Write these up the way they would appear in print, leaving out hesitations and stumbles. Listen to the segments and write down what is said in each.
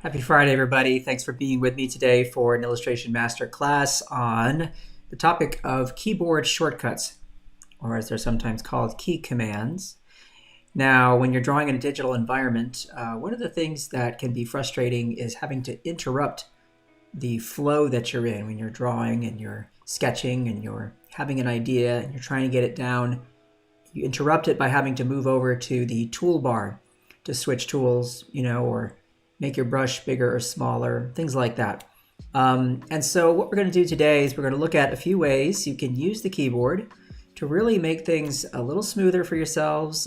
Happy Friday, everybody. Thanks for being with me today for an illustration masterclass on the topic of keyboard shortcuts, or as they're sometimes called, key commands. Now, when you're drawing in a digital environment, one of the things that can be frustrating is having to interrupt the flow that you're in when you're drawing and you're sketching and you're having an idea and you're trying to get it down. You interrupt it by having to move over to the toolbar to switch tools, or make your brush bigger or smaller, things like that. And so what we're going to do today is we're going to look at a few ways you can use the keyboard to really make things a little smoother for yourselves,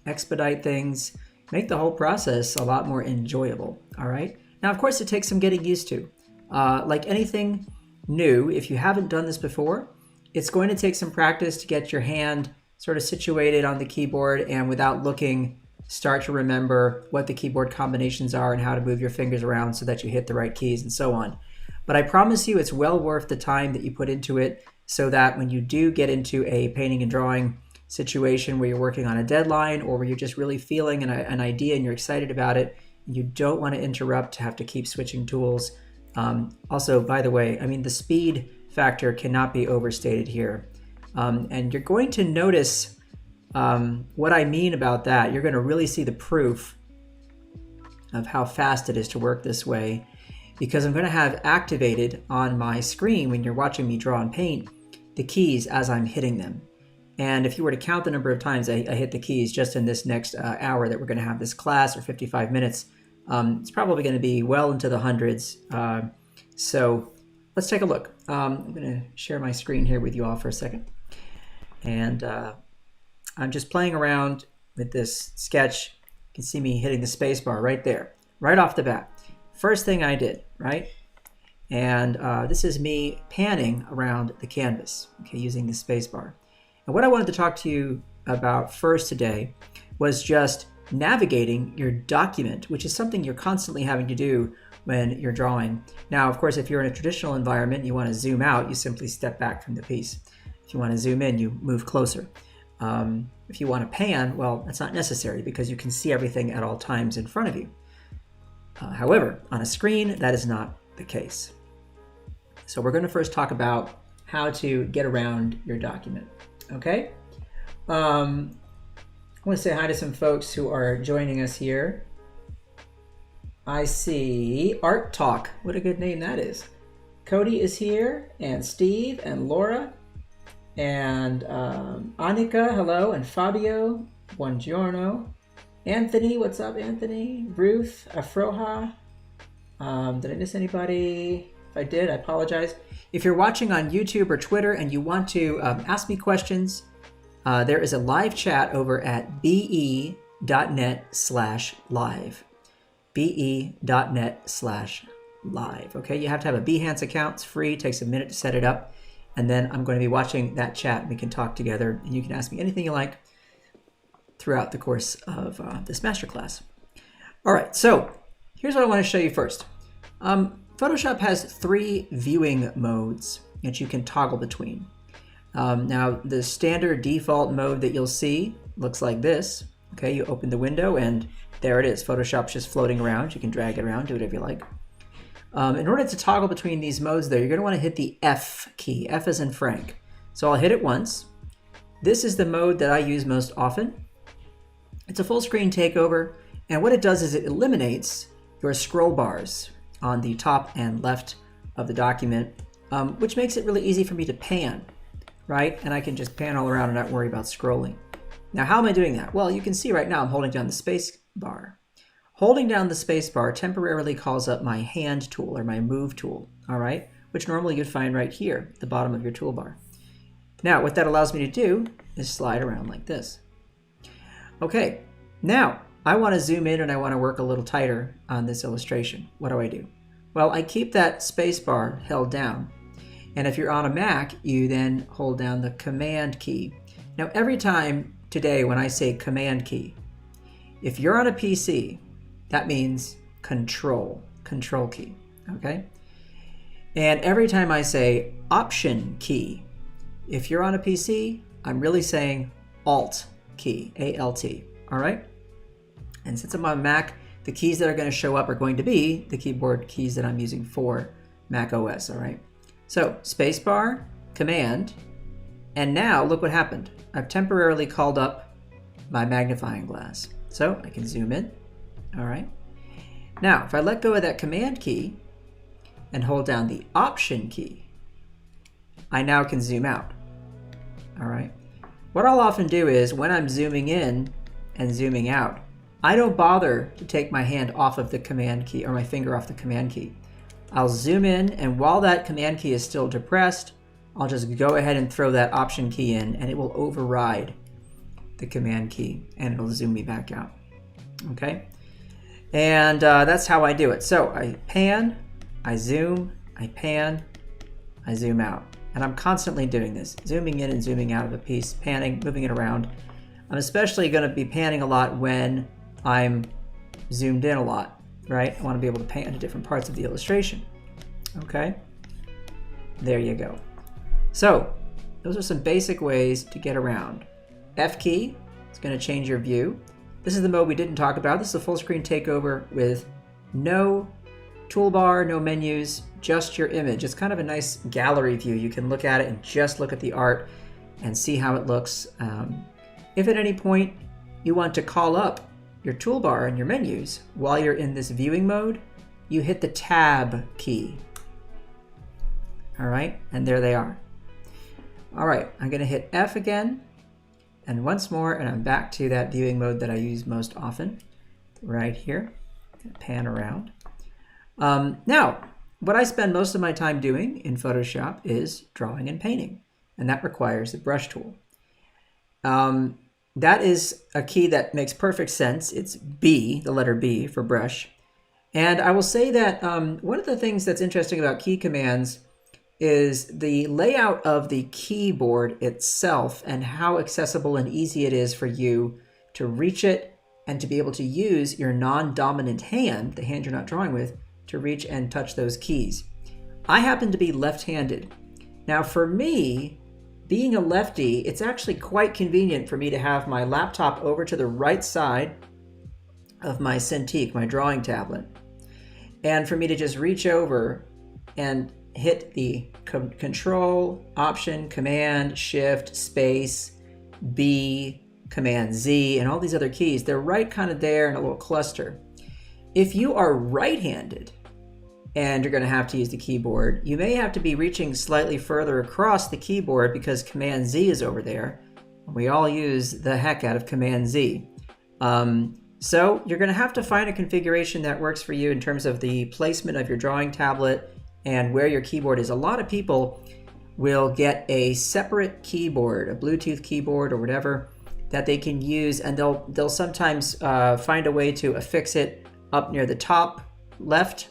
expedite things, make the whole process a lot more enjoyable, all right? Now, of course, it takes some getting used to. Like anything new, if you haven't done this before, it's going to take some practice to get your hand sort of situated on the keyboard and without looking, start to remember what the keyboard combinations are and how to move your fingers around so that you hit the right keys and so on. But I promise you it's well worth the time that you put into it so that when you do get into a painting and drawing situation where you're working on a deadline or where you're just really feeling an idea and you're excited about it, you don't want to interrupt to have to keep switching tools. Also, by the way, the speed factor cannot be overstated here. And you're going to notice what I mean about that. You're going to really see the proof of how fast it is to work this way, because I'm going to have activated on my screen when you're watching me draw and paint the keys as I'm hitting them. And if you were to count the number of times I hit the keys just in this next hour that we're going to have this class, or 55 minutes, it's probably going to be well into the hundreds. So let's take a look. I'm going to share my screen here with you all for a second. And I'm just playing around with this sketch. You can see me hitting the space bar right there, right off the bat. First thing I did, right? And this is me panning around the canvas, okay, using the space bar. And what I wanted to talk to you about first today was just navigating your document, which is something you're constantly having to do when you're drawing. Now, of course, if you're in a traditional environment, you want to zoom out, you simply step back from the piece. If you want to zoom in, you move closer. If you want to pan, well, that's not necessary because you can see everything at all times in front of you. However, on a screen, that is not the case. So we're going to first talk about how to get around your document, okay? I want to say hi to some folks who are joining us here. I see Art Talk. What a good name that is. Cody is here, and Steve, and Laura, and Annika, hello, and Fabio, buongiorno. Anthony, what's up, Anthony? Ruth, Afroha. Did I miss anybody? If I did, I apologize. If you're watching on YouTube or Twitter and you want to ask me questions, there is a live chat over at be.net/live. be.net/live. Okay, you have to have a Behance account. It's free, it takes a minute to set it up. And then I'm going to be watching that chat and we can talk together and you can ask me anything you like throughout the course of this masterclass. All right, so here's what I want to show you first. Photoshop has 3 viewing modes that you can toggle between. Now, the standard default mode that you'll see looks like this. Okay, you open the window and there it is. Photoshop's just floating around. You can drag it around, do whatever you like. In order to toggle between these modes though, you're going to want to hit the F key, F as in Frank. So I'll hit it once. This is the mode that I use most often. It's a full screen takeover, and what it does is it eliminates your scroll bars on the top and left of the document, which makes it really easy for me to pan, right? And I can just pan all around and not worry about scrolling. Now, how am I doing that? Well, you can see right now I'm holding down the space bar. Holding down the space bar temporarily calls up my hand tool or my move tool, all right? Which normally you'd find right here at the bottom of your toolbar. Now, what that allows me to do is slide around like this. Okay, now I want to zoom in and I want to work a little tighter on this illustration. What do? Well, I keep that space bar held down. And if you're on a Mac, you then hold down the Command key. Now, every time today when I say Command key, if you're on a PC, that means Control key, okay? And every time I say Option key, if you're on a PC, I'm really saying Alt key, A-L-T, all right? And since I'm on Mac, the keys that are going to show up are going to be the keyboard keys that I'm using for Mac OS, all right? So spacebar, Command, and now look what happened. I've temporarily called up my magnifying glass. So I can zoom in, all right? Now, if I let go of that Command key and hold down the Option key, I now can zoom out, all right? What I'll often do is when I'm zooming in and zooming out, I don't bother to take my hand off of the Command key or my finger off the Command key. I'll zoom in, and while that Command key is still depressed, I'll just go ahead and throw that Option key in, and it will override the Command key, and it'll zoom me back out, okay? And that's how I do it. So I pan, I zoom, I pan, I zoom out. And I'm constantly doing this, zooming in and zooming out of a piece, panning, moving it around. I'm especially going to be panning a lot when I'm zoomed in a lot, right? I want to be able to pan to different parts of the illustration. Okay, there you go. So those are some basic ways to get around. F key is going to change your view. This is the mode we didn't talk about. This is a full screen takeover with no toolbar, no menus, just your image. It's kind of a nice gallery view. You can look at it and just look at the art and see how it looks. If at any point you want to call up your toolbar and your menus while you're in this viewing mode, you hit the Tab key. All right, and there they are. All right, I'm gonna hit F again, and once more, and I'm back to that viewing mode that I use most often, right here. Pan around. Now, what I spend most of my time doing in Photoshop is drawing and painting, and that requires the brush tool. That is a key that makes perfect sense. It's B, the letter B for brush. And I will say that one of the things that's interesting about key commands is the layout of the keyboard itself and how accessible and easy it is for you to reach it and to be able to use your non-dominant hand, the hand you're not drawing with, to reach and touch those keys. I happen to be left-handed. Now for me, being a lefty, it's actually quite convenient for me to have my laptop over to the right side of my Cintiq, my drawing tablet, and for me to just reach over and hit the Control, Option, Command, Shift, Space, B, Command Z, and all these other keys. They're right kind of there in a little cluster. If you are right-handed and you're going to have to use the keyboard, you may have to be reaching slightly further across the keyboard because Command Z is over there. We all use the heck out of Command Z. So you're going to have to find a configuration that works for you in terms of the placement of your drawing tablet and where your keyboard is. A lot of people will get a separate keyboard, a Bluetooth keyboard or whatever, that they can use, and they'll sometimes find a way to affix it up near the top left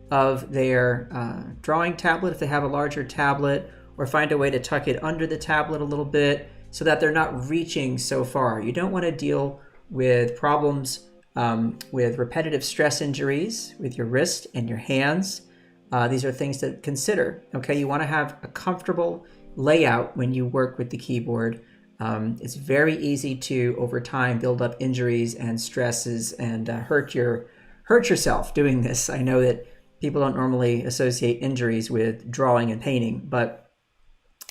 of their drawing tablet if they have a larger tablet, or find a way to tuck it under the tablet a little bit so that they're not reaching so far. You don't want to deal with problems with repetitive stress injuries with your wrist and your hands. These are things to consider. Okay, you want to have a comfortable layout when you work with the keyboard. It's very easy to, over time, build up injuries and stresses and hurt yourself doing this. I know that people don't normally associate injuries with drawing and painting, but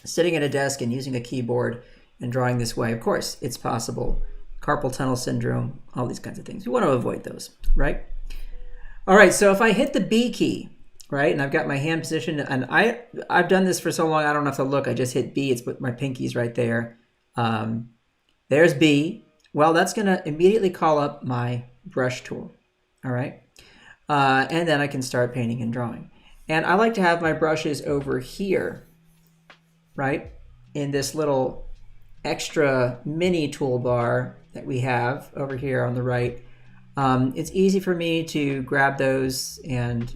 sitting at a desk and using a keyboard and drawing this way, of course, it's possible. Carpal tunnel syndrome, all these kinds of things. We want to avoid those, right? All right, so if I hit the B key, right, and I've got my hand positioned, and I've done this for so long, I don't have to look. I just hit B. It's my pinky's right there. There's B. Well, that's going to immediately call up my brush tool, all right? And then I can start painting and drawing. And I like to have my brushes over here, right, in this little extra mini toolbar that we have over here on the right. It's easy for me to grab those, and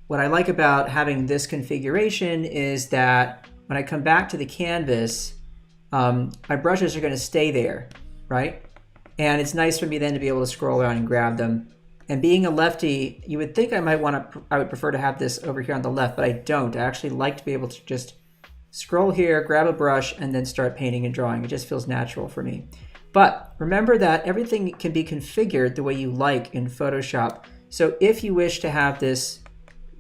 what I like about having this configuration is that when I come back to the canvas, my brushes are going to stay there, right? And it's nice for me then to be able to scroll around and grab them. And being a lefty, you would think I would prefer to have this over here on the left, but I don't. I actually like to be able to just scroll here, grab a brush, and then start painting and drawing. It just feels natural for me. But remember that everything can be configured the way you like in Photoshop. So if you wish to have this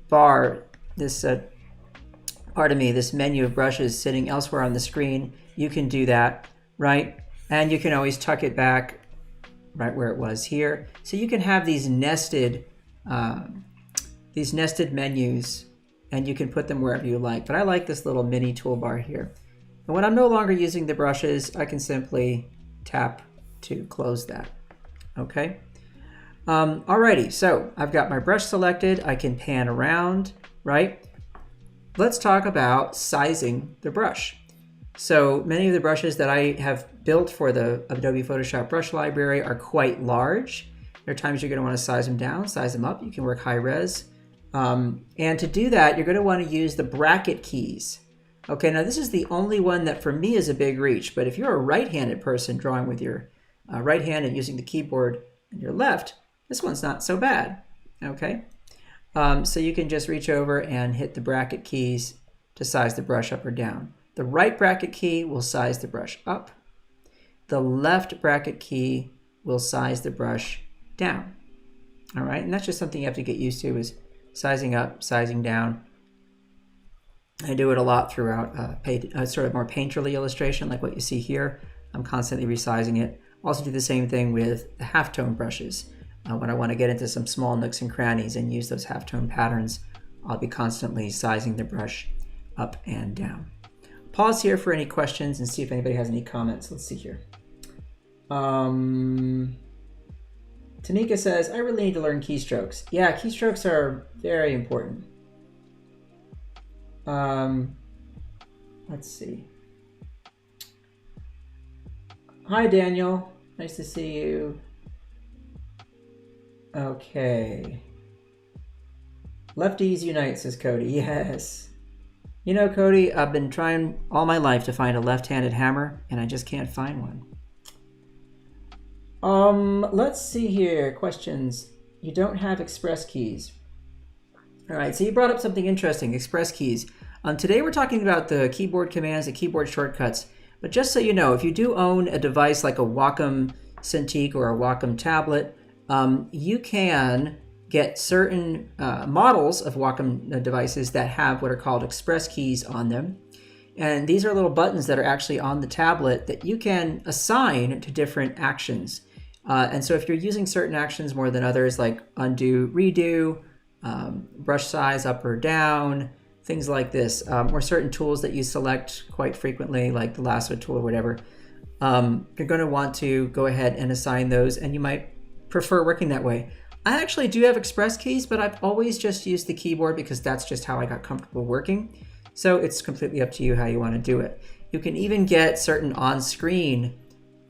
bar, this this menu of brushes sitting elsewhere on the screen, you can do that, right? And you can always tuck it back right where it was here. So you can have these nested menus, and you can put them wherever you like. But I like this little mini toolbar here. And when I'm no longer using the brushes, I can simply tap to close that. Okay. Alrighty, so I've got my brush selected. I can pan around, right? Let's talk about sizing the brush. So many of the brushes that I have built for the Adobe Photoshop brush library are quite large. There are times you're going to want to size them down, size them up. You can work high res. And to do that, you're going to want to use the bracket keys. Okay, now this is the only one that for me is a big reach, but if you're a right-handed person drawing with your right hand and using the keyboard in your left, this one's not so bad. Okay, so you can just reach over and hit the bracket keys to size the brush up or down. The right bracket key will size the brush up. The left bracket key will size the brush down. All right, and that's just something you have to get used to, is sizing up, sizing down. I do it a lot throughout sort of more painterly illustration like what you see here. I'm constantly resizing it. Also do the same thing with the halftone brushes. When I want to get into some small nooks and crannies and use those halftone patterns, I'll be constantly sizing the brush up and down. Pause here for any questions and see if anybody has any comments. Let's see here. Tanika says, I really need to learn keystrokes. Yeah, keystrokes are very important. Let's see. Hi, Daniel. Nice to see you. Okay. Lefties unite, says Cody. Yes. You know, Cody, I've been trying all my life to find a left-handed hammer, and I just can't find one. Let's see here. Questions. You don't have express keys. All right, so you brought up something interesting, express keys. Today we're talking about the keyboard commands, the keyboard shortcuts. But just so you know, if you do own a device like a Wacom Cintiq or a Wacom tablet, you can get certain models of Wacom devices that have what are called express keys on them. And these are little buttons that are actually on the tablet that you can assign to different actions. And so if you're using certain actions more than others, like undo, redo, brush size up or down, things like this, or certain tools that you select quite frequently, like the Lasso Tool or whatever, you're going to want to go ahead and assign those, and you might prefer working that way. I actually do have express keys, but I've always just used the keyboard because that's just how I got comfortable working. So it's completely up to you how you want to do it. You can even get certain on-screen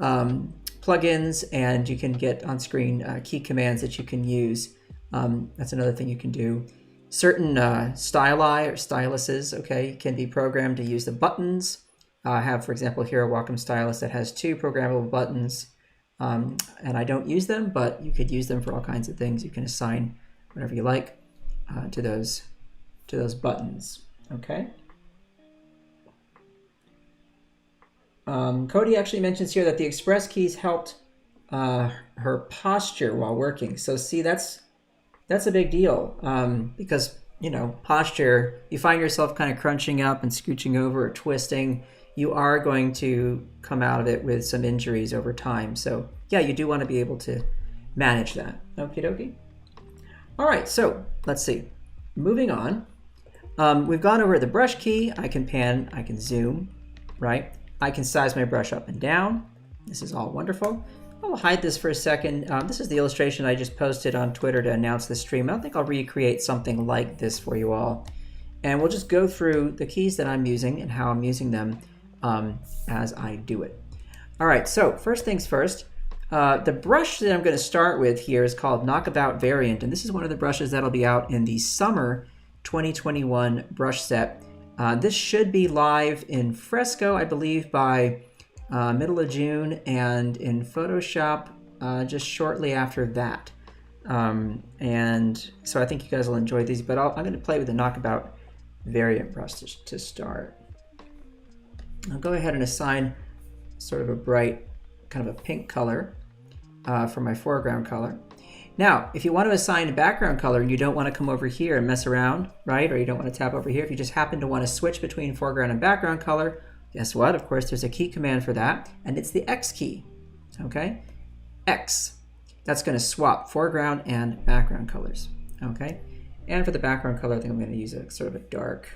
plugins, and you can get on-screen key commands that you can use. That's another thing you can do. Certain styli or styluses, okay, can be programmed to use the buttons. I have, for example, here a Wacom stylus that has 2 programmable buttons, and I don't use them, but you could use them for all kinds of things. You can assign whatever you like to those buttons, okay? Cody actually mentions here that the express keys helped her posture while working. So see, that's a big deal, because, you know, posture, you find yourself kind of crunching up and scooching over or twisting, you are going to come out of it with some injuries over time. So yeah, you do want to be able to manage that. Okie dokie. All right, so let's see. Moving on. We've gone over the brush key. I can pan, I can zoom, right? I can size my brush up and down. This is all wonderful. I'll hide this for a second. This is the illustration I just posted on Twitter to announce the stream. I don't think I'll recreate something like this for you all. And we'll just go through the keys that I'm using and how I'm using them as I do it. All right, so first things first. The brush that I'm going to start with here is called Knockabout Variant, and this is one of the brushes that'll be out in the summer 2021 brush set. This should be live in Fresco, I believe, by middle of June, and in Photoshop just shortly after that. And so I think you guys will enjoy these, but I'm going to play with the Knockabout Variant brush to start. I'll go ahead and assign sort of a bright kind of a pink color for my foreground color. Now, if you want to assign a background color and you don't want to come over here and mess around, right? Or you don't want to tap over here, if you just happen to want to switch between foreground and background color, guess what? Of course, there's a key command for that, and it's the X key, okay? X. That's going to swap foreground and background colors, okay? And for the background color, I think I'm going to use a sort of a dark,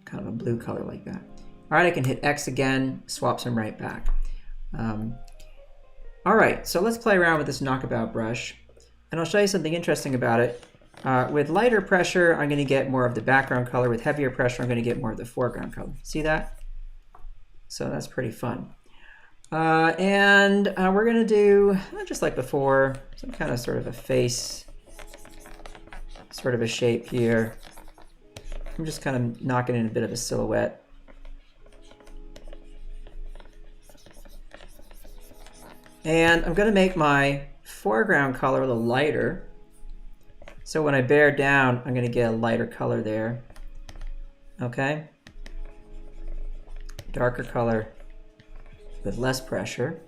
kind of a blue color like that. All right, I can hit X again, swaps them right back. All right, so let's play around with this knockabout brush, and I'll show you something interesting about it. With lighter pressure, I'm going to get more of the background color. With heavier pressure, I'm going to get more of the foreground color. See that? So that's pretty fun. And we're going to do, just like before, some kind of sort of a face, sort of a shape here. I'm just kind of knocking in a bit of a silhouette. And I'm going to make my foreground color a little lighter. So when I bear down, I'm going to get a lighter color there. Okay? Darker color with less pressure.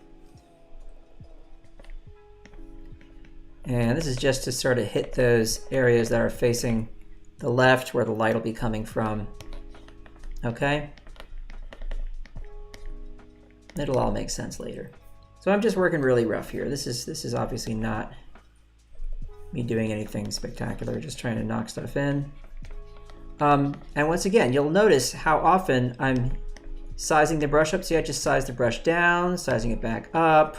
And this is just to sort of hit those areas that are facing the left where the light will be coming from. Okay? It'll all make sense later. So I'm just working really rough here. This is obviously not me doing anything spectacular, just trying to knock stuff in. And once again, you'll notice how often I'm sizing the brush up. See, I just sized the brush down, sizing it back up.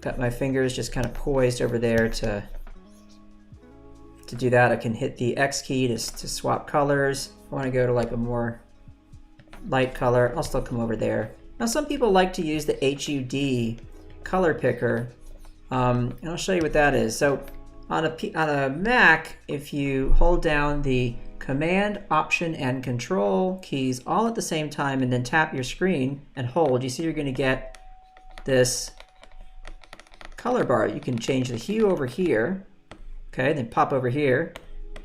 Got my fingers just kind of poised over there to do that. I can hit the X key to swap colors. If I want to go to like a more light color, I'll still come over there. Now, some people like to use the HUD Color Picker, and I'll show you what that is. So on a Mac, if you hold down the Command, Option, and Control keys all at the same time and then tap your screen and hold, you see you're going to get this color bar. You can change the hue over here, okay, then pop over here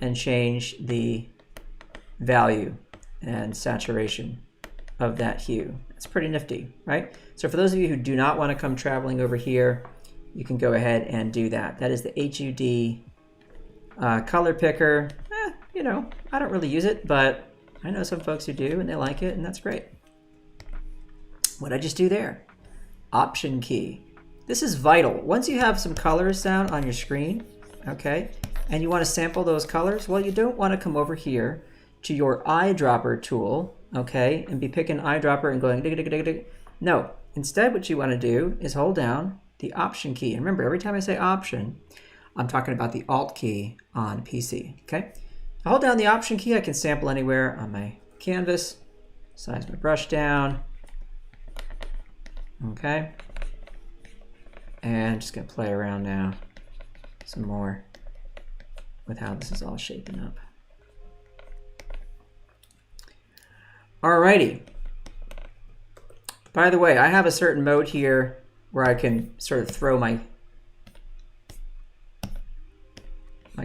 and change the value and saturation of that hue. It's pretty nifty, right? So for those of you who do not want to come traveling over here, you can go ahead and do that. That is the HUD Color Picker. You know, I don't really use it, but I know some folks who do and they like it, and that's great. What'd I just do there? Option key. This is vital. Once you have some colors down on your screen, okay, and you want to sample those colors, well, you don't want to come over here to your eyedropper tool, okay, and be picking eyedropper and going dig, dig, dig, dig. No, instead what you want to do is hold down the Option key. And remember, every time I say Option, I'm talking about the Alt key on PC, okay? I hold down the Option key, I can sample anywhere on my canvas, size my brush down, okay? And just gonna play around now some more with how this is all shaping up. Alrighty. By the way, I have a certain mode here where I can sort of throw my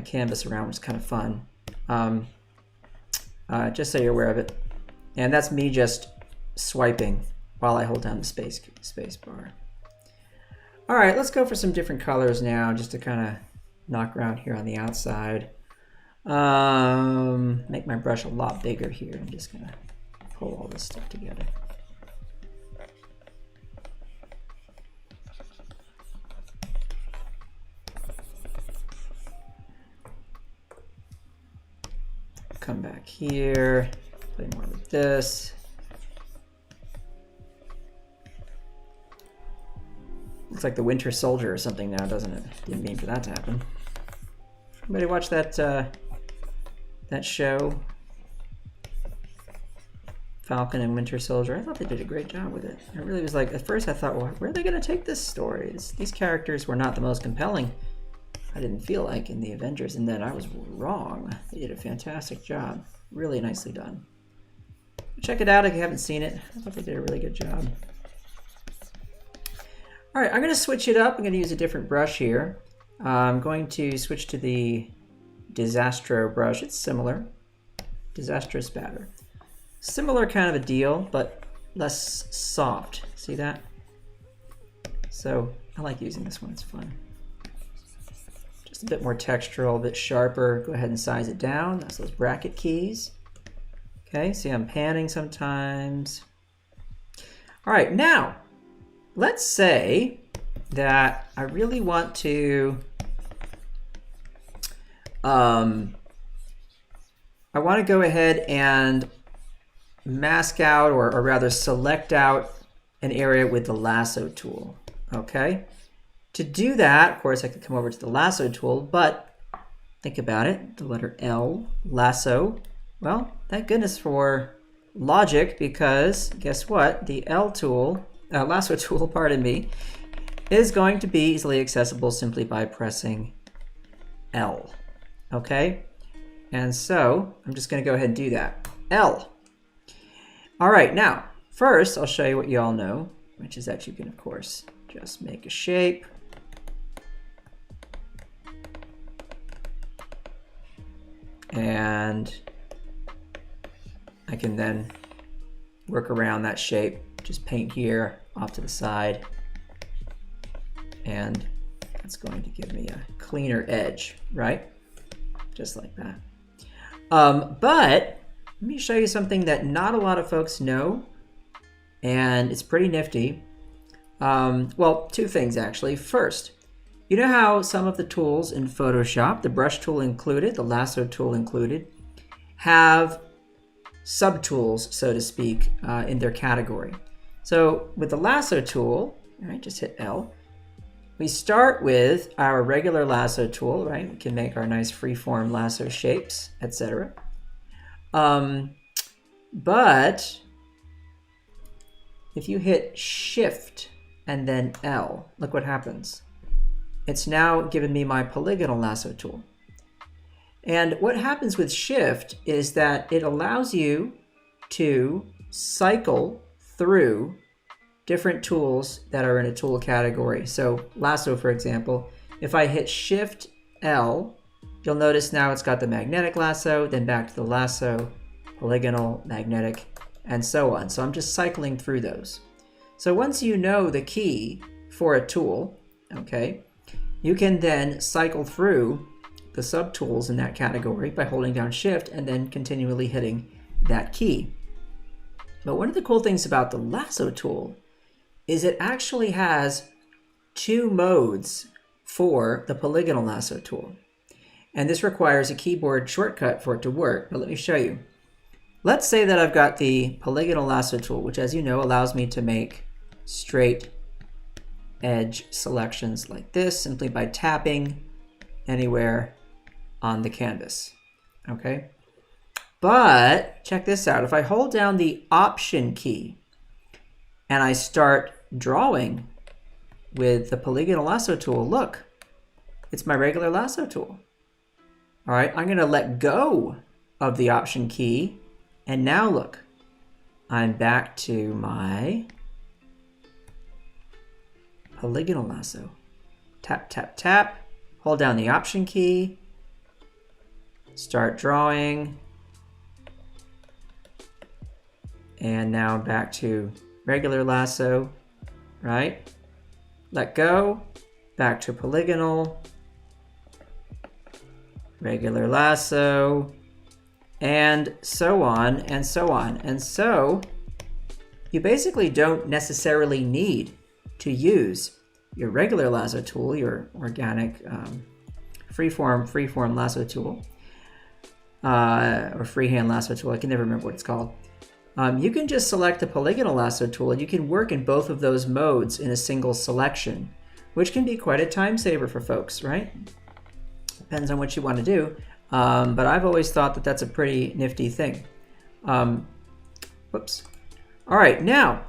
canvas around, which is kind of fun. Just so you're aware of it. And that's me just swiping while I hold down the space bar. All right, let's go for some different colors now, just to kind of knock around here on the outside. Make my brush a lot bigger here. I'm just gonna pull all this stuff together. Come back here, play more with this. Looks like the Winter Soldier or something now, doesn't it? Didn't mean for that to happen. Anybody watch that that show, Falcon and Winter Soldier? I thought they did a great job with it. It really was like, at first I thought, well, where are they going to take this story? These characters were not the most compelling, I didn't feel like, in the Avengers, and then I was wrong. They did a fantastic job. Really nicely done. Check it out if you haven't seen it. I thought they did a really good job. All right, I'm going to switch it up. I'm going to use a different brush here. I'm going to switch to the Disastro brush. It's similar. Disastrous Spatter. Similar kind of a deal, but less soft. See that? So I like using this one, it's fun. Just a bit more textural, a bit sharper. Go ahead and size it down. That's those bracket keys. Okay, see I'm panning sometimes. All right, now let's say that I really want to I want to go ahead and mask out, or rather select out an area with the Lasso tool. Okay, to do that, of course, I could come over to the Lasso tool, but think about it, the letter L, Lasso. Well, thank goodness for logic, because guess what? The L tool, Lasso tool, pardon me, is going to be easily accessible simply by pressing L. Okay, and so I'm just going to go ahead and do that. L. All right, now first I'll show you what you all know, which is that you can of course just make a shape. And I can then work around that shape, just paint here off to the side, and that's going to give me a cleaner edge, right? Just like that. But let me show you something that not a lot of folks know, and it's pretty nifty. Well, two things actually. First, you know how some of the tools in Photoshop, the brush tool included, the lasso tool included, have subtools, so to speak, in their category. So with the lasso tool, right, just hit L. We start with our regular lasso tool, right? We can make our nice freeform lasso shapes, etc. But if you hit Shift and then L, look what happens. It's now given me my polygonal lasso tool. And what happens with Shift is that it allows you to cycle through different tools that are in a tool category. So lasso, for example, if I hit Shift L, you'll notice now it's got the magnetic lasso, then back to the lasso, polygonal, magnetic, and so on. So I'm just cycling through those. So once you know the key for a tool, okay, you can then cycle through the subtools in that category by holding down Shift and then continually hitting that key. But one of the cool things about the lasso tool is it actually has two modes for the polygonal lasso tool. And this requires a keyboard shortcut for it to work, but let me show you. Let's say that I've got the polygonal lasso tool, which, as you know, allows me to make straight edge selections like this simply by tapping anywhere on the canvas. Okay? But check this out. If I hold down the Option key and I start drawing with the polygonal lasso tool, look, it's my regular lasso tool. All right, I'm going to let go of the Option key, and now look, I'm back to my polygonal lasso. Tap, tap, tap, hold down the Option key, start drawing, and now back to regular lasso, right? Let go, back to polygonal, regular lasso, and so on and so on. And so you basically don't necessarily need to use your regular lasso tool, your organic freeform lasso tool, or freehand lasso tool. I can never remember what it's called. You can just select the polygonal lasso tool and you can work in both of those modes in a single selection, which can be quite a time saver for folks, right? Depends on what you want to do. But I've always thought that that's a pretty nifty thing. Whoops. All right, now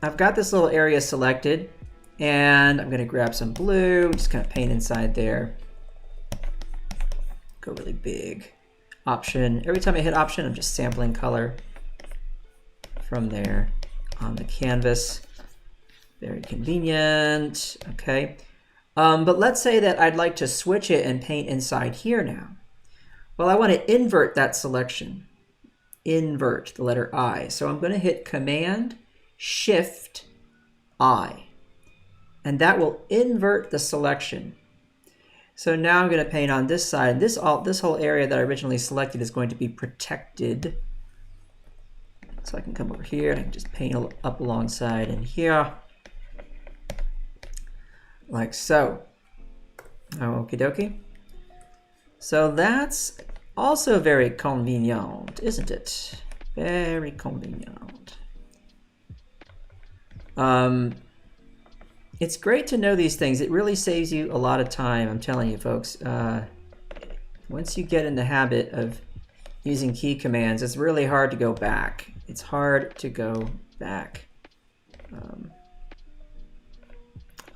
I've got this little area selected and I'm going to grab some blue, just kind of paint inside there. Go really big. Option. Every time I hit Option, I'm just sampling color from there on the canvas. Very convenient. Okay. But let's say that I'd like to switch it and paint inside here now. Well, I want to invert that selection. Invert, the letter I. So I'm going to hit Command Shift I, and that will invert the selection. So now I'm going to paint on this side. This whole area that I originally selected is going to be protected. So I can come over here and I can just paint up alongside in here, like so. Okie dokie. So that's also very convenient, isn't it? Very convenient. It's great to know these things. It really saves you a lot of time, I'm telling you folks. Once you get in the habit of using key commands, it's really hard to go back. It's hard to go back.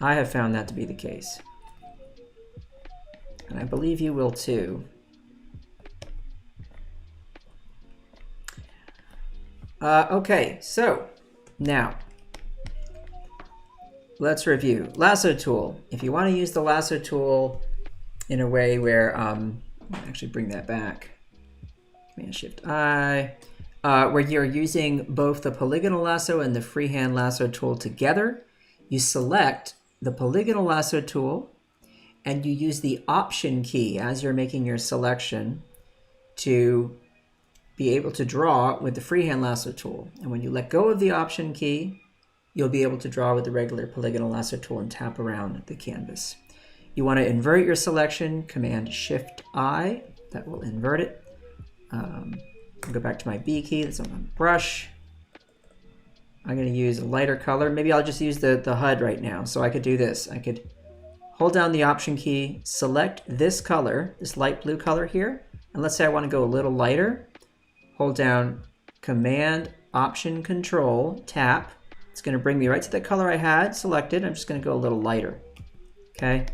I have found that to be the case. And I believe you will too. Okay, so now let's review. Lasso Tool. If you want to use the Lasso Tool in a way where, actually bring that back. Command Shift I. Where you're using both the polygonal lasso and the freehand lasso tool together, you select the polygonal lasso tool and you use the Option key as you're making your selection to be able to draw with the freehand lasso tool. And when you let go of the Option key, you'll be able to draw with the regular polygonal lasso tool and tap around the canvas. You want to invert your selection, Command Shift I, that will invert it. I'll go back to my B key, that's on my brush. I'm going to use a lighter color. Maybe I'll just use the HUD right now. So I could do this. I could hold down the Option key, select this color, this light blue color here, and let's say I want to go a little lighter. Hold down Command Option Control, tap. It's going to bring me right to the color I had selected. I'm just going to go a little lighter. Okay,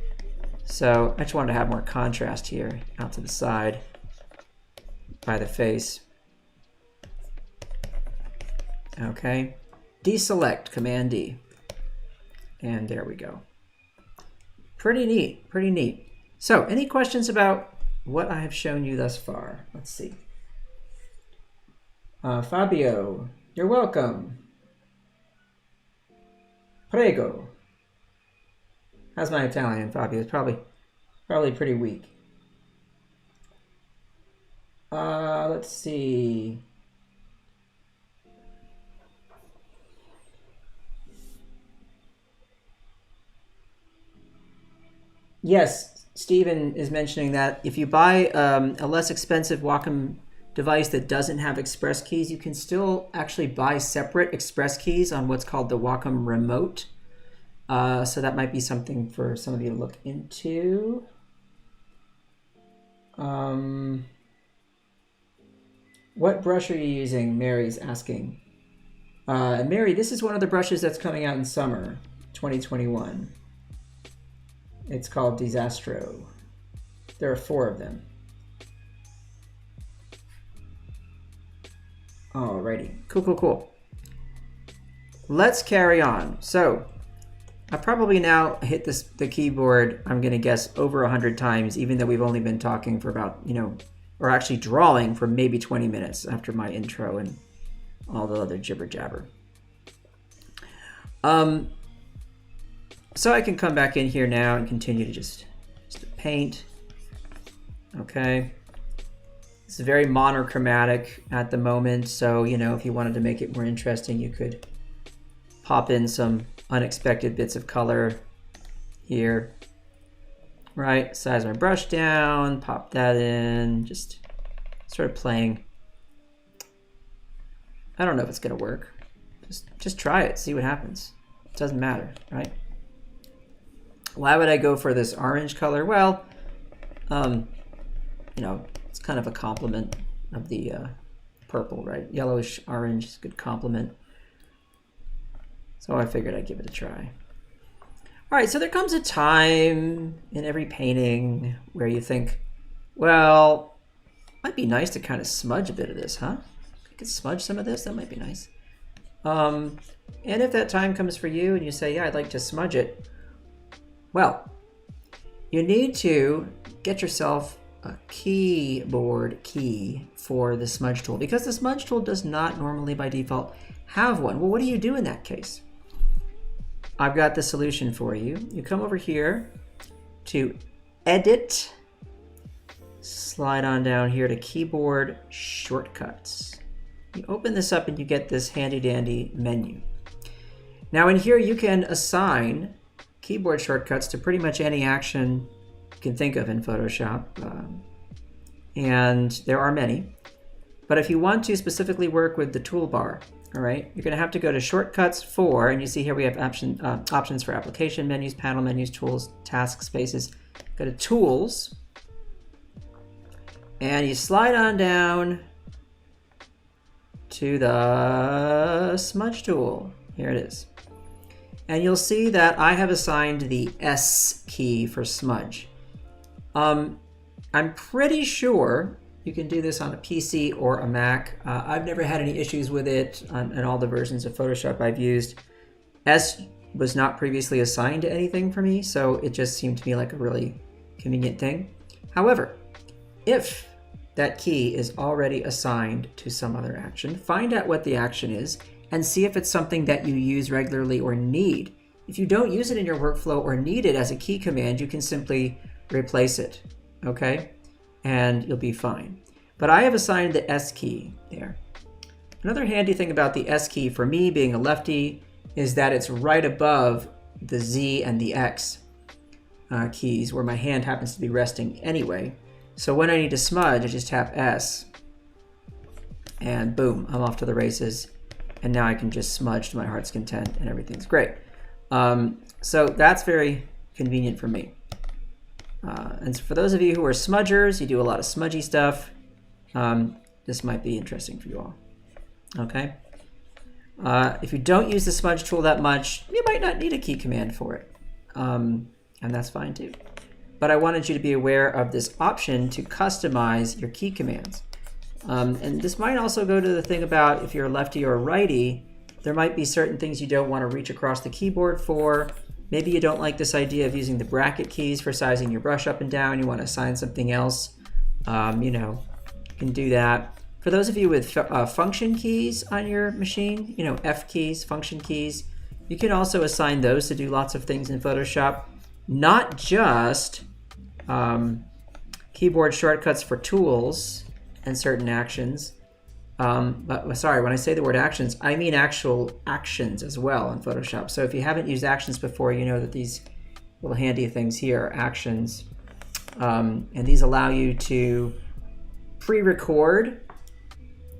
so I just wanted to have more contrast here out to the side by the face. Okay, deselect, Command D. And there we go. Pretty neat, pretty neat. So any questions about what I have shown you thus far? Let's see. Fabio, you're welcome. Prego. How's my Italian, Fabio? It's probably pretty weak. Let's see. Yes, Stephen is mentioning that if you buy a less expensive Wacom device that doesn't have express keys, you can still actually buy separate express keys on what's called the Wacom Remote. So that might be something for some of you to look into. What brush are you using? Mary's asking. Mary, this is one of the brushes that's coming out in summer 2021. It's called Disastro. There are 4 of them. Alrighty, cool. Let's carry on. So I probably now hit the keyboard, I'm gonna guess, over 100 times, even though we've only been talking for about, or actually drawing for maybe 20 minutes after my intro and all the other jibber jabber. So I can come back in here now and continue to just paint. Okay. It's very monochromatic at the moment, so if you wanted to make it more interesting, you could pop in some unexpected bits of color here. Right, size my brush down, pop that in, just sort of playing. I don't know if it's gonna work. Just try it, see what happens. It doesn't matter, right? Why would I go for this orange color? Well, it's kind of a complement of the purple, right? Yellowish orange is a good complement. So I figured I'd give it a try. All right, so there comes a time in every painting where you think, well, might be nice to kind of smudge a bit of this, huh? I could smudge some of this, that might be nice. And if that time comes for you and you say, yeah, I'd like to smudge it, well, you need to get yourself a keyboard key for the Smudge Tool, because the Smudge Tool does not normally by default have one. Well, what do you do in that case? I've got the solution for you. You come over here to Edit, slide on down here to Keyboard Shortcuts. You open this up and you get this handy dandy menu. Now in here you can assign keyboard shortcuts to pretty much any action you can think of in Photoshop, and there are many. But if you want to specifically work with the toolbar, all right, you're going to have to go to Shortcuts 4, and you see here we have options for application menus, panel menus, tools, task spaces. Go to Tools, and you slide on down to the Smudge Tool. Here it is. And you'll see that I have assigned the S key for smudge. I'm pretty sure you can do this on a PC or a Mac. I've never had any issues with it on all the versions of Photoshop I've used. S was not previously assigned to anything for me, so it just seemed to me like a really convenient thing. However, if that key is already assigned to some other action, find out what the action is and see if it's something that you use regularly or need. If you don't use it in your workflow or need it as a key command, you can simply replace it, okay? And you'll be fine. But I have assigned the S key there. Another handy thing about the S key for me being a lefty is that it's right above the Z and the X keys where my hand happens to be resting anyway. So when I need to smudge, I just tap S and boom, I'm off to the races. And now I can just smudge to my heart's content and everything's great. So that's very convenient for me. And for those of you who are smudgers, you do a lot of smudgy stuff, this might be interesting for you all. Okay? If you don't use the smudge tool that much, you might not need a key command for it. And that's fine too. But I wanted you to be aware of this option to customize your key commands. And this might also go to the thing about if you're a lefty or a righty, there might be certain things you don't want to reach across the keyboard for. Maybe you don't like this idea of using the bracket keys for sizing your brush up and down. You want to assign something else. You know, you can do that. For those of you with function keys on your machine, you know, F keys, function keys, you can also assign those to do lots of things in Photoshop. Not just keyboard shortcuts for tools and certain actions. But sorry, when I say the word actions, I mean actual actions as well in Photoshop. So if you haven't used actions before, you know that these little handy things here are actions. And these allow you to pre-record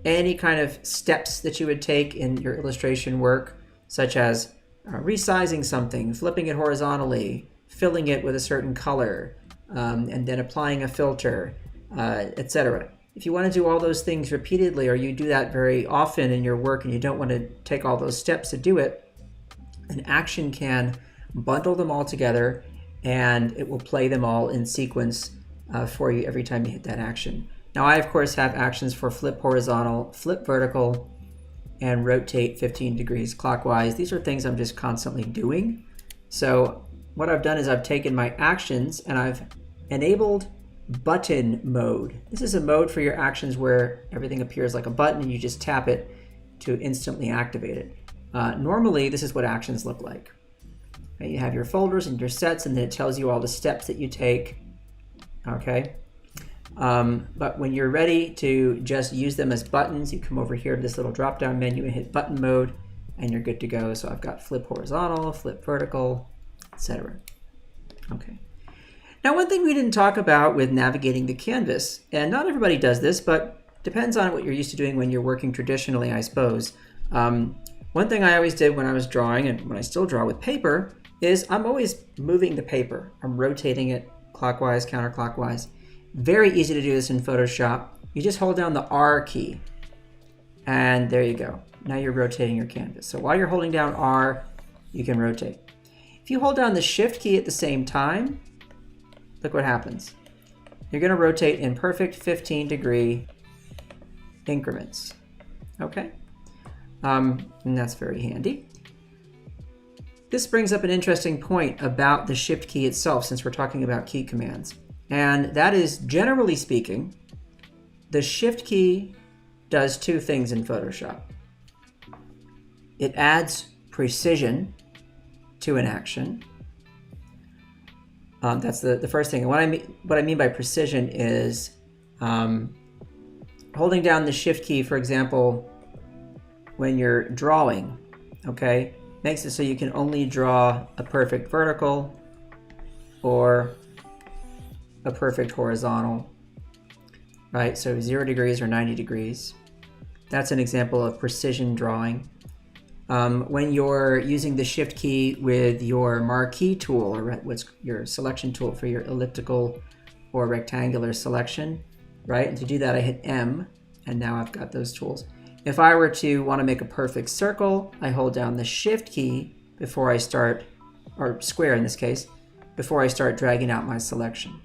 any kind of steps that you would take in your illustration work, such as resizing something, flipping it horizontally, filling it with a certain color, and then applying a filter, etc. If you want to do all those things repeatedly, or you do that very often in your work and you don't want to take all those steps to do it, an action can bundle them all together and it will play them all in sequence for you every time you hit that action. Now I of course have actions for flip horizontal, flip vertical, and rotate 15 degrees clockwise. These are things I'm just constantly doing. So what I've done is I've taken my actions and I've enabled button mode. This is a mode for your actions where everything appears like a button and you just tap it to instantly activate it. Normally, this is what actions look like. Okay, you have your folders and your sets, and then it tells you all the steps that you take. Okay, but when you're ready to just use them as buttons, you come over here to this little drop-down menu and hit button mode, and you're good to go. So I've got flip horizontal, flip vertical, etc. Okay. Now, one thing we didn't talk about with navigating the canvas, and not everybody does this, but depends on what you're used to doing when you're working traditionally, I suppose. One thing I always did when I was drawing, and when I still draw with paper, is I'm always moving the paper. I'm rotating it clockwise, counterclockwise. Very easy to do this in Photoshop. You just hold down the R key, and there you go. Now you're rotating your canvas. So while you're holding down R, you can rotate. If you hold down the Shift key at the same time, look what happens. You're going to rotate in perfect 15-degree increments. Okay? And that's very handy. This brings up an interesting point about the Shift key itself, since we're talking about key commands. And that is, generally speaking, the Shift key does two things in Photoshop. it adds precision to an action. That's the first thing. And what I mean by precision is holding down the Shift key, for example, when you're drawing, okay, makes it so you can only draw a perfect vertical or a perfect horizontal, right? So 0 degrees or 90 degrees. That's an example of precision drawing. When you're using the Shift key with your marquee tool, or what's your selection tool for your elliptical or rectangular selection, right? And to do that, I hit M, and now I've got those tools. If I were to want to make a perfect circle, I hold down the Shift key before I start, or square in this case, before I start dragging out my selection.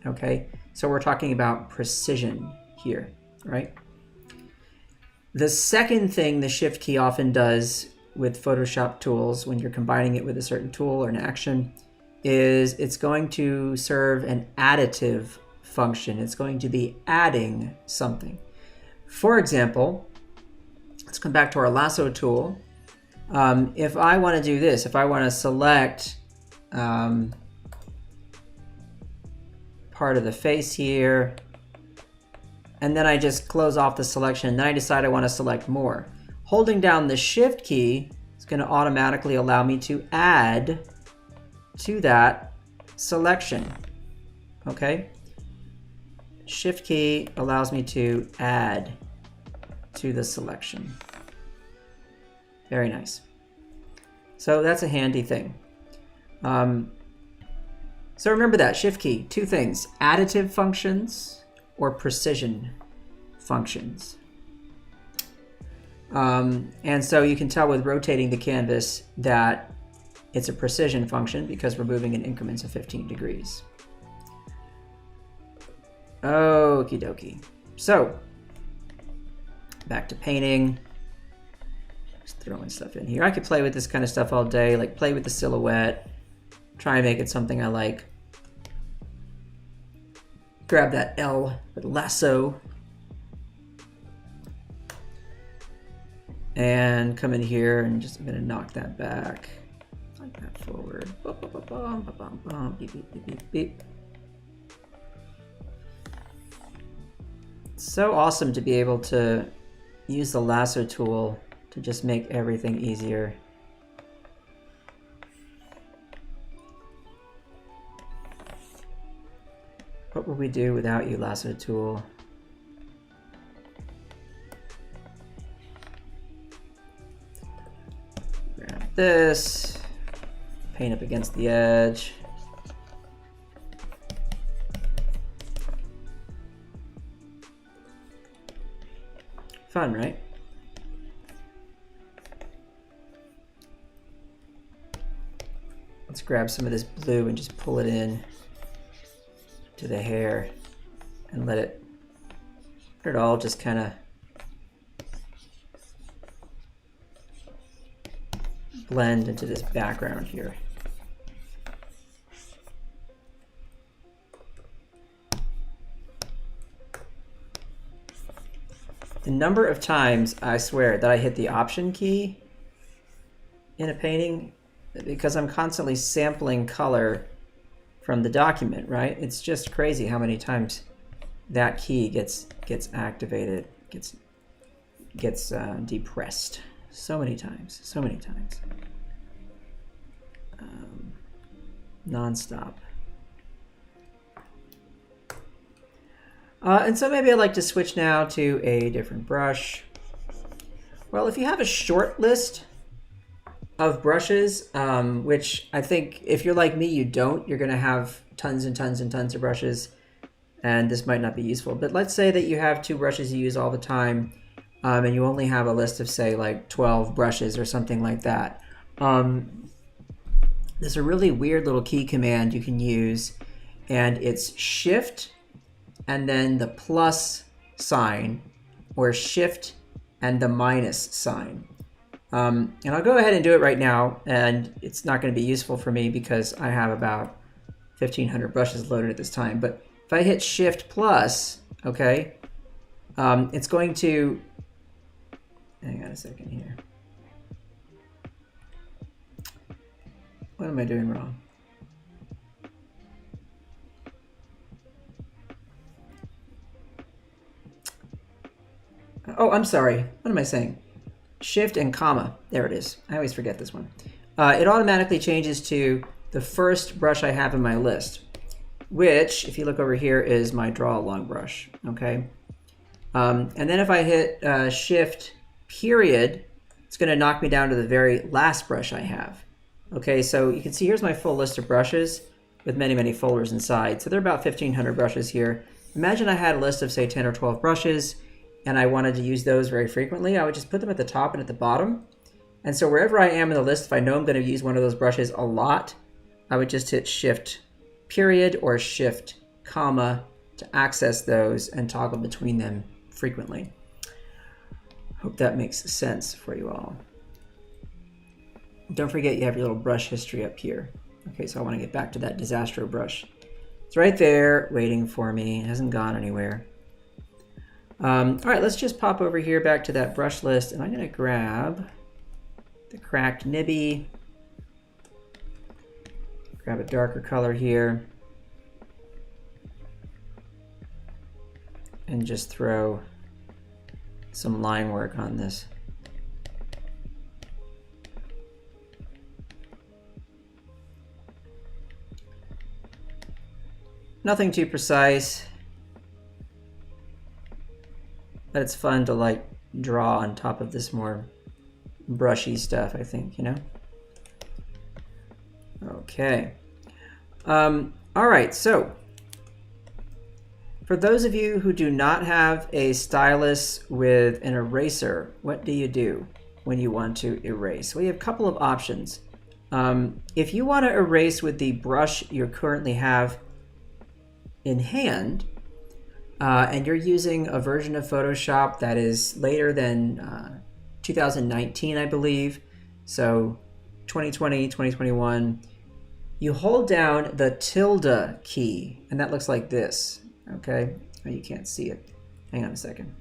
Okay, so we're talking about precision here, right? The second thing the Shift key often does with Photoshop tools when you're combining it with a certain tool or an action is it's going to serve an additive function. It's going to be adding something. For example, let's come back to our Lasso tool. If I want to do this, if I want to select part of the face here, and then I just close off the selection, and then I decide I want to select more. Holding down the Shift key is going to automatically allow me to add to that selection, okay? Shift key allows me to add to the selection. Very nice. So that's a handy thing. So remember that, Shift key, two things, additive functions or precision functions. And so you can tell with rotating the canvas that it's a precision function because we're moving in increments of 15 degrees. Okie dokie. So back to painting. Just throwing stuff in here. I could play with this kind of stuff all day, like play with the silhouette, try and make it something I like. Grab that L with lasso and come in here and just I'm gonna knock that back, like that forward. Beep, beep, beep, beep, beep. It's so awesome to be able to use the Lasso tool to just make everything easier. What would we do without you, Lasso tool? Grab this, paint up against the edge. Fun, right? Let's grab some of this blue and just pull it in to the hair and let it all just kind of blend into this background here. The number of times I swear that I hit the Option key in a painting, because I'm constantly sampling color from the document, right? It's just crazy how many times that key gets activated, gets depressed. So many times, so many times. Non-stop. And so maybe I'd like to switch now to a different brush. Well, if you have a short list of brushes, which I think if you're like me, you don't, you're gonna have tons and tons and tons of brushes, and this might not be useful. But let's say that you have 2 brushes you use all the time, and you only have a list of, say, like 12 brushes or something like that. There's a really weird little key command you can use, and it's Shift and then the plus sign, or Shift and the minus sign. And I'll go ahead and do it right now, and it's not going to be useful for me because I have about 1,500 brushes loaded at this time. But if I hit Shift plus, okay, it's going to, hang on a second here. What am I doing wrong? Oh, I'm sorry. What am I saying? Shift and comma. There it is. I always forget this one. It automatically changes to the first brush I have in my list, which, if you look over here, is my draw along brush. Okay. And then if I hit Shift period, it's going to knock me down to the very last brush I have. Okay, so you can see here's my full list of brushes with many, many folders inside. So there are about 1,500 brushes here. Imagine I had a list of, say, 10 or 12 brushes, and I wanted to use those very frequently. I would just put them at the top and at the bottom. And so wherever I am in the list, if I know I'm going to use one of those brushes a lot, I would just hit Shift period or Shift comma to access those and toggle between them frequently. Hope that makes sense for you all. Don't forget you have your little brush history up here. Okay, so I want to get back to that Disastro brush. It's right there waiting for me. It hasn't gone anywhere. All right, let's just pop over here back to that brush list, and I'm going to grab the cracked nibby. Grab a darker color here. And just throw some line work on this. Nothing too precise, but it's fun to like draw on top of this more brushy stuff, I think, you know? Okay. All right, so for those of you who do not have a stylus with an eraser, what do you do when you want to erase? Well, you have a couple of options. If you want to erase with the brush you currently have in hand, and you're using a version of Photoshop that is later than 2019, I believe, so 2020, 2021, you hold down the tilde key, and that looks like this. Okay, oh, you can't see it. Hang on a second.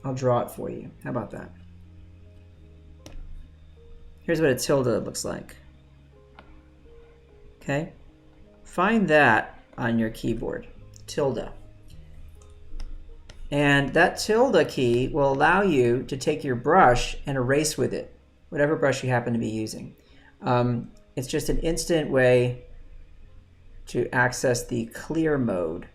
I'll draw it for you. How about that? Here's what a tilde looks like. Okay, find that on your keyboard, tilde. And that tilde key will allow you to take your brush and erase with it, whatever brush you happen to be using. It's just an instant way to access the clear mode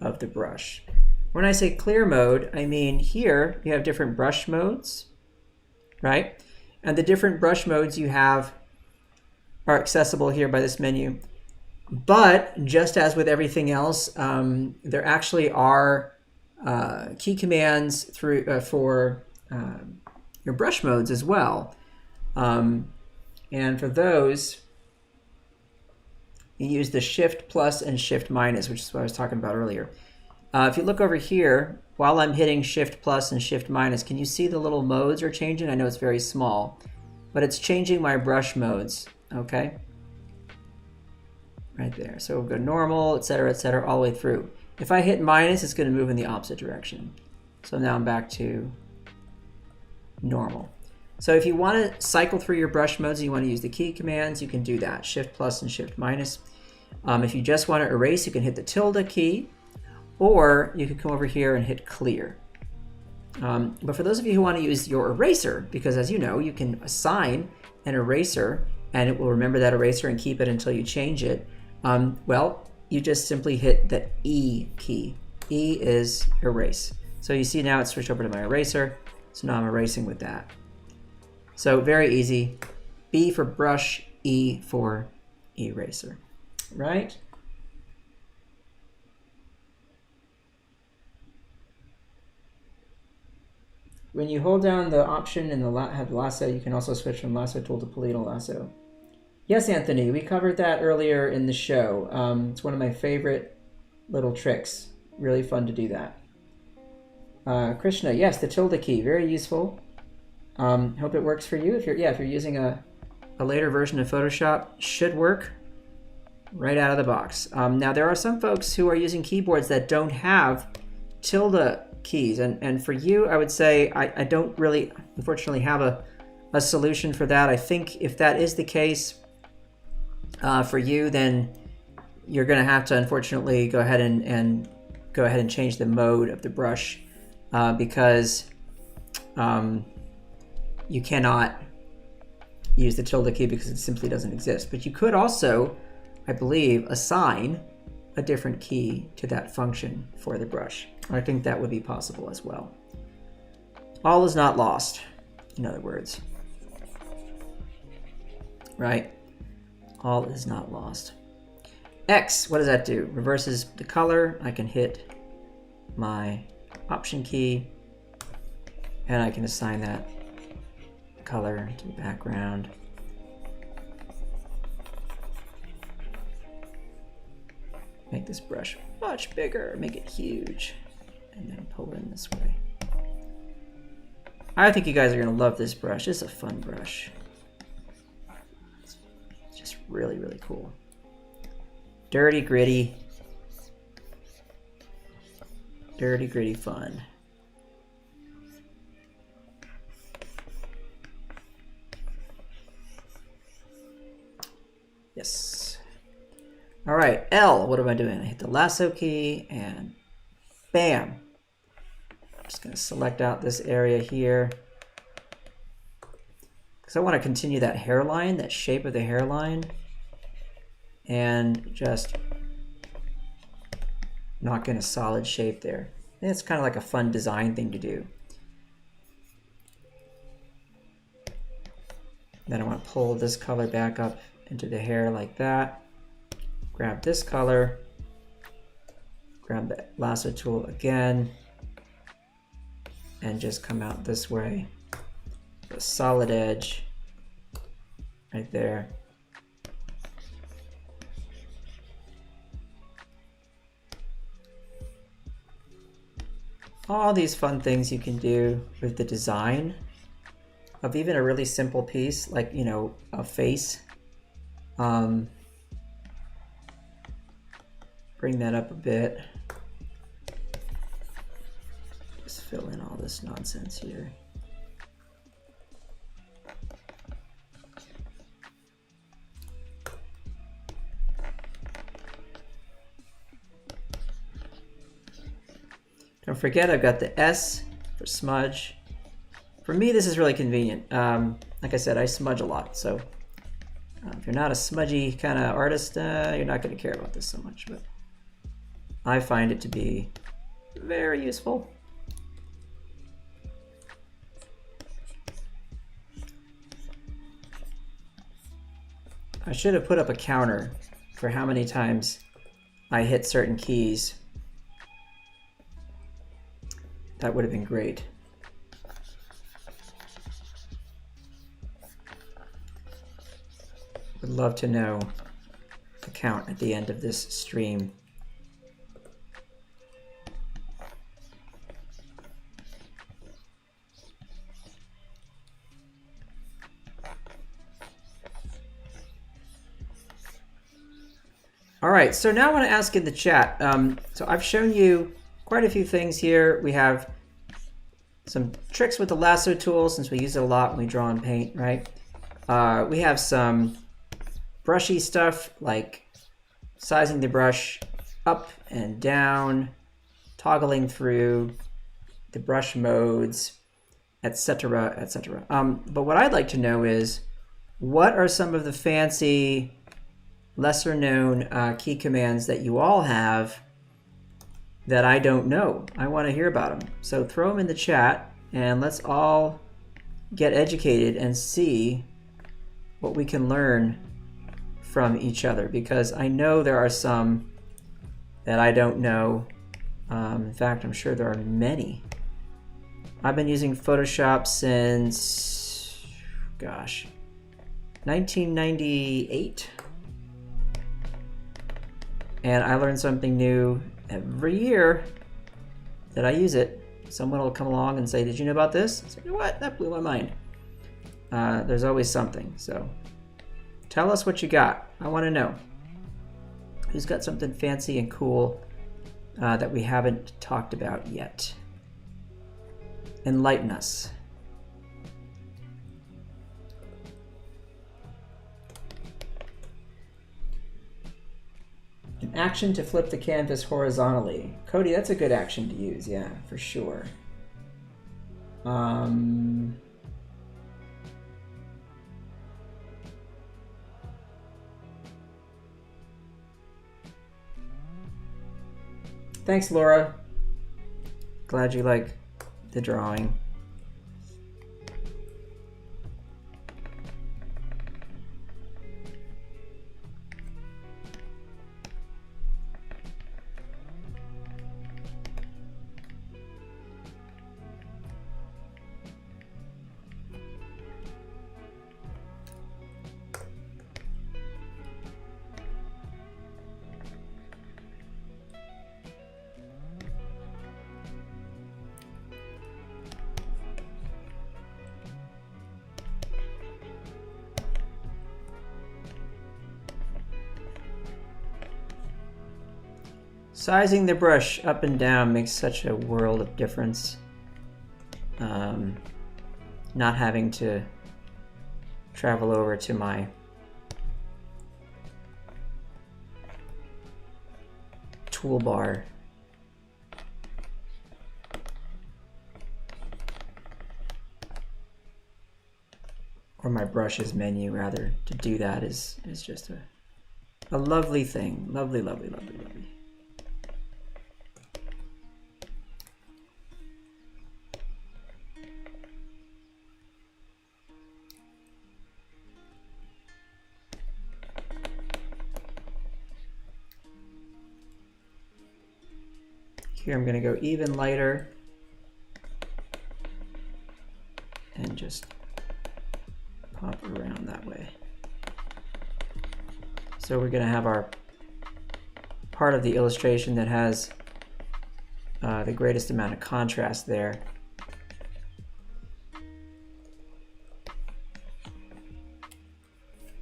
of the brush. When I say clear mode, I mean here you have different brush modes, right? And the different brush modes you have are accessible here by this menu. But just as with everything else, there actually are key commands through for your brush modes as well. And for those, you use the Shift plus and Shift minus, which is what I was talking about earlier. If you look over here, while I'm hitting Shift plus and Shift minus, can you see the little modes are changing? I know it's very small, but it's changing my brush modes, okay? Right there. So we'll go normal, etc., all the way through. If I hit minus, it's going to move in the opposite direction. So now I'm back to normal. So if you want to cycle through your brush modes and you want to use the key commands, you can do that, Shift plus and Shift minus. If you just want to erase, you can hit the tilde key, or you can come over here and hit clear. But for those of you who want to use your eraser, because as you know, you can assign an eraser and it will remember that eraser and keep it until you change it, well, you just simply hit the E key. E is erase. So you see now it's switched over to my eraser, so now I'm erasing with that. So very easy. B for brush, E for eraser, right? When you hold down the option in the HUD Lasso, you can also switch from Lasso Tool to Polygonal Lasso. Yes, Anthony, we covered that earlier in the show. It's one of my favorite little tricks. Really fun to do that. Krishna, yes, the tilde key, very useful. Hope it works for you. If you're using a later version of Photoshop, should work right out of the box. Now there are some folks who are using keyboards that don't have tilde keys, and for you, I would say I don't really, unfortunately, have a solution for that. I think if that is the case, for you, then you're going to have to unfortunately go ahead and change the mode of the brush because you cannot use the tilde key because it simply doesn't exist. But you could also, I believe, assign a different key to that function for the brush. I think that would be possible as well. All is not lost, in other words. Right? All is not lost. X, what does that do? Reverses the color. I can hit my Option key and I can assign that color to the background. Make this brush much bigger, make it huge, and then pull it in this way. I think you guys are going to love this brush. It's a fun brush. It's just really, really cool. Dirty, gritty. Dirty, gritty fun. Yes. All right, L, what am I doing? I hit the lasso key and bam. I'm just gonna select out this area here because I want to continue that hairline, that shape of the hairline, and just knock in a solid shape there. And it's kind of like a fun design thing to do. Then I want to pull this color back up into the hair like that. Grab this color, grab the lasso tool again, and just come out this way. A solid edge right there. All these fun things you can do with the design of even a really simple piece like, you know, a face. Bring that up a bit. Just fill in all this nonsense here. Don't forget, I've got the S for smudge. For me, this is really convenient. Like I said, I smudge a lot, so if you're not a smudgy kind of artist, you're not going to care about this so much, but I find it to be very useful. I should have put up a counter for how many times I hit certain keys. That would have been great. Would love to know the count at the end of this stream. All right, so now I want to ask in the chat. So I've shown you quite a few things here. We have some tricks with the lasso tool since we use it a lot when we draw and paint, right? We have some brushy stuff like sizing the brush up and down, toggling through the brush modes, etc., etc. But what I'd like to know is, what are some of the fancy, lesser known key commands that you all have that I don't know? I want to hear about them. So throw them in the chat and let's all get educated and see what we can learn from each other, because I know there are some that I don't know. In fact, I'm sure there are many. I've been using Photoshop since, gosh, 1998. And I learn something new every year that I use it. Someone will come along and say, did you know about this? I say, what? That blew my mind. There's always something. So tell us what you got. I want to know. Who's got something fancy and cool that we haven't talked about yet? Enlighten us. An action to flip the canvas horizontally. Cody, that's a good action to use, yeah, for sure. Thanks, Laura. Glad you like the drawing. Sizing the brush up and down makes such a world of difference. Not having to travel over to my toolbar. Or my brushes menu, rather. To do that is just a lovely thing. Lovely, lovely, lovely, lovely. Here I'm going to go even lighter and just pop around that way. So we're going to have our part of the illustration that has the greatest amount of contrast there.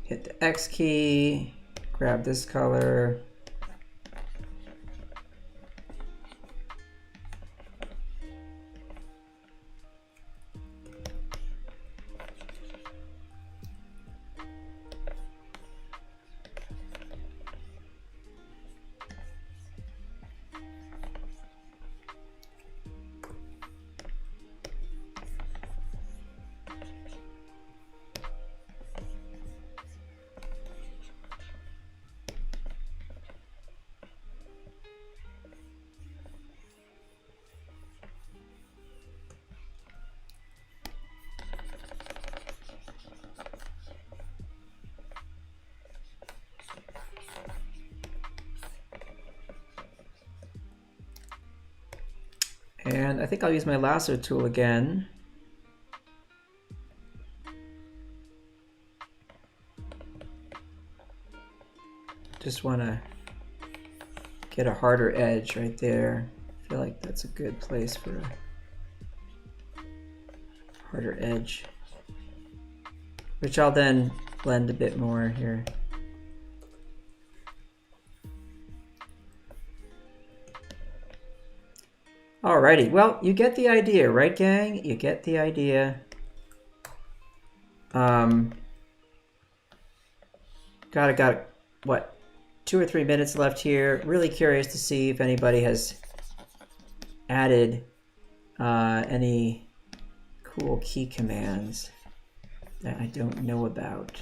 Hit the X key, grab this color. And I think I'll use my Lasso Tool again. Just want to get a harder edge right there. I feel like that's a good place for a harder edge, which I'll then blend a bit more here. Alrighty, well, you get the idea, right, gang? You get the idea. Got what, 2 or 3 minutes left here. Really curious to see if anybody has added any cool key commands that I don't know about.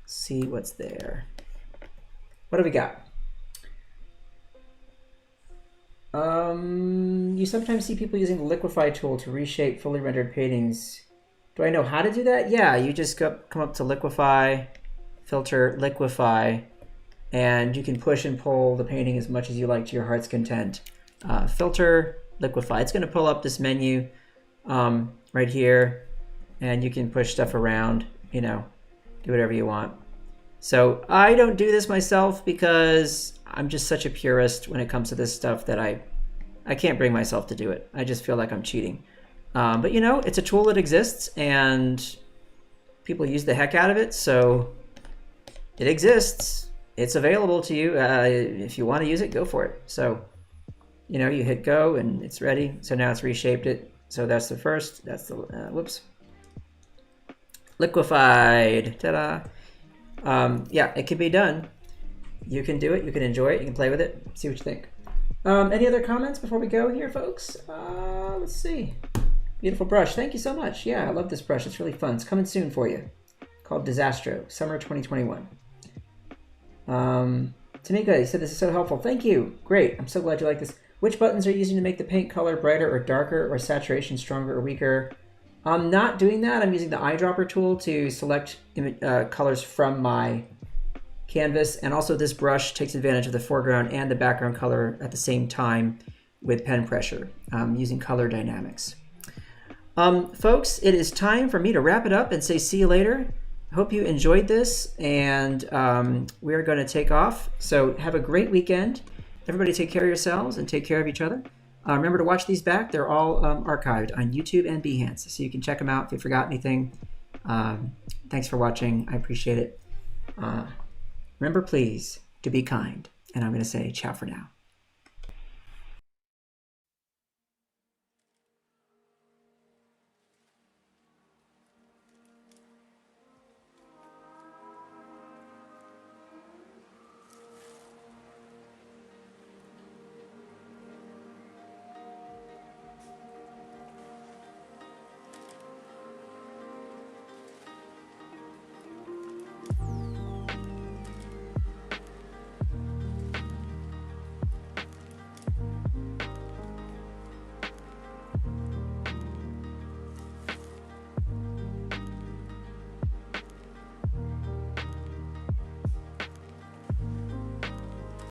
See what's there. What do we got? You sometimes see people using the Liquify tool to reshape fully rendered paintings. Do I know how to do that? Yeah, you just come up to Liquify, filter Liquify, and you can push and pull the painting as much as you like to your heart's content. Filter Liquify. It's going to pull up this menu right here, and you can push stuff around, you know, do whatever you want. So I don't do this myself because I'm just such a purist when it comes to this stuff that I can't bring myself to do it. I just feel like I'm cheating. But you know, it's a tool that exists and people use the heck out of it. So it exists. It's available to you. If you want to use it, go for it. So, you know, you hit go and it's ready. So now it's reshaped it. So that's the first. That's the, whoops. Liquefied. Ta-da. Yeah, it can be done. you can do it, you can enjoy it, you can play with it, see what you think. Any other comments before we go here, folks? Let's see. Beautiful brush. Thank you so much. Yeah, I love this brush. It's really fun. It's coming soon for you. Called Disastro, summer 2021. Tamika, you said this is so helpful. Thank you. Great. I'm so glad you like this. Which buttons are you using to make the paint color brighter or darker or saturation stronger or weaker? I'm not doing that. I'm using the eyedropper tool to select colors from my canvas. And also this brush takes advantage of the foreground and the background color at the same time with pen pressure, using color dynamics. Folks, it is time for me to wrap it up and say see you later. I hope you enjoyed this, and we're going to take off. So have a great weekend. Everybody take care of yourselves and take care of each other. Remember to watch these back. They're all archived on YouTube and Behance, so you can check them out if you forgot anything. Thanks for watching. I appreciate it. Remember, please, to be kind. And I'm going to say ciao for now.